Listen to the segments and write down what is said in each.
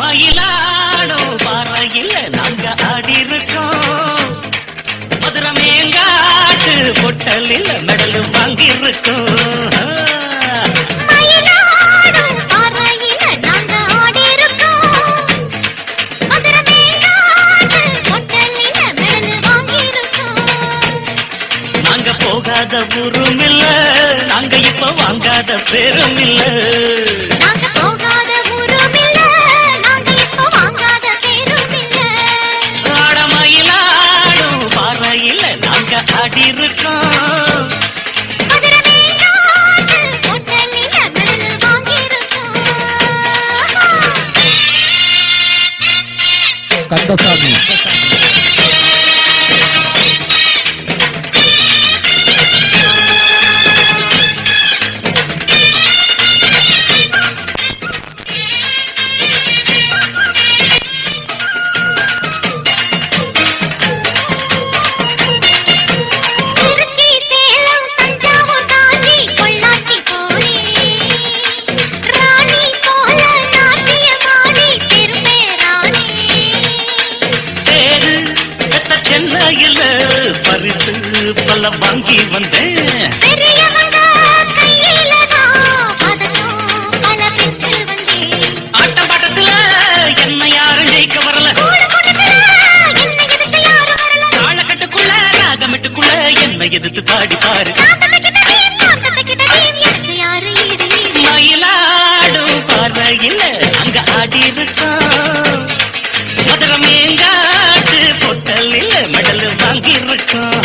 மயிலாடும் பாறையில் நாங்க ஆடி இருக்கோம். மதுரை மேங்காட்டு பொட்டலில் மெடல் வாங்கியிருக்கோம். போகாத ஊரும் இல்ல, நாங்க இப்ப வாங்காத பேரும் இல்ல. ஆடமயிலாடும் பாறையில் நாங்க ஆடி இருக்கோம். கந்தசாமி பரிசு பல வாங்கி வந்தேன். ஆட்டம் பாட்டத்துல என்ன யாரும் ஜெயிக்க வரல. தாளக்கட்டுக்குள்ள ராகமிட்டுக்குள்ள என்ன எதிர்த்து பாடி பாரு. மயிலாடும் பாறையில் அங்க ஆடி இருக்கோம். மதுரை மேங்காட்டு பொட்டலில் மெடல் வாங்கி இருக்கோம்.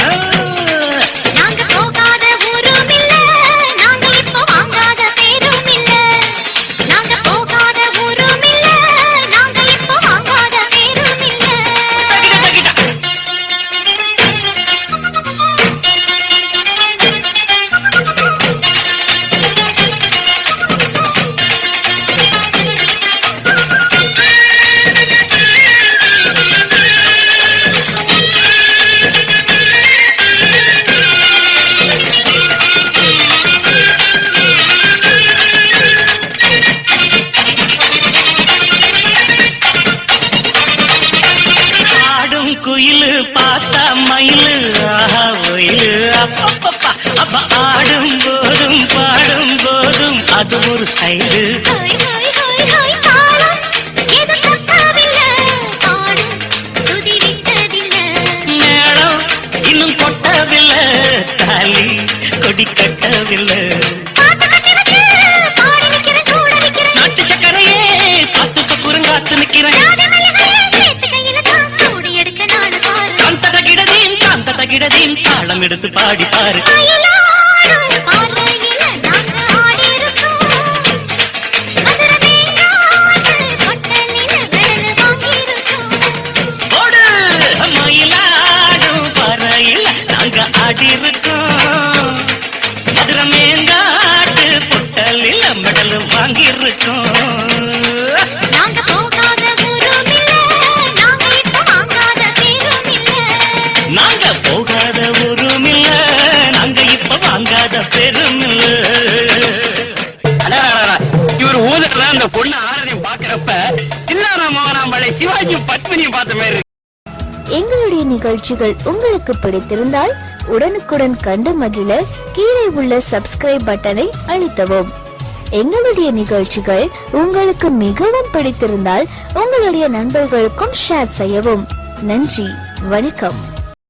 குயிலு பார்த்தா மயிலு ஆஹா ஒயிலு அப்பப்பா அப்ப ஆடும் போதும் பாடும் போதும் அது ஒரு ஸ்டைலு. மேளம் இன்னும் கொட்டவில்லை, தாலி கொடி கட்டவில்லை. நாட்டு சக்கரையே பத்து சொக்குரங்காத்து நிக்கிறேன். கிடதீன் தாளம் எடுத்து பாடி பாரு. மயிலாடும் பாறையில் நாங்க ஆடி இருக்கோம். மதுரை மேங்காட்டு பொட்டலில் மெடல் வாங்கி இருக்கோம். நாங்க போகாத ஊரும் இல்ல, நாங்க இப்ப வாங்காத பெரும் இல்ல. இவர் ஊதல அந்த பொண்ணு ஆரணையும் பாக்குறப்ப இல்லாம சிவாஜி பத்மினியும் பார்த்த மாதிரி. எங்களுடைய நிகழ்ச்சிகள் உங்களுக்கு பிடித்திருந்தால் உடனுக்குடன் கண்டு மகிழ கீழே உள்ள சப்ஸ்கிரைப் பட்டனை அழுத்தவும். எங்களுடைய நிகழ்ச்சிகள் உங்களுக்கு மிகவும் பிடித்திருந்தால் உங்களுடைய நண்பர்களுக்கும் ஷேர் செய்யவும். நன்றி, வணக்கம்.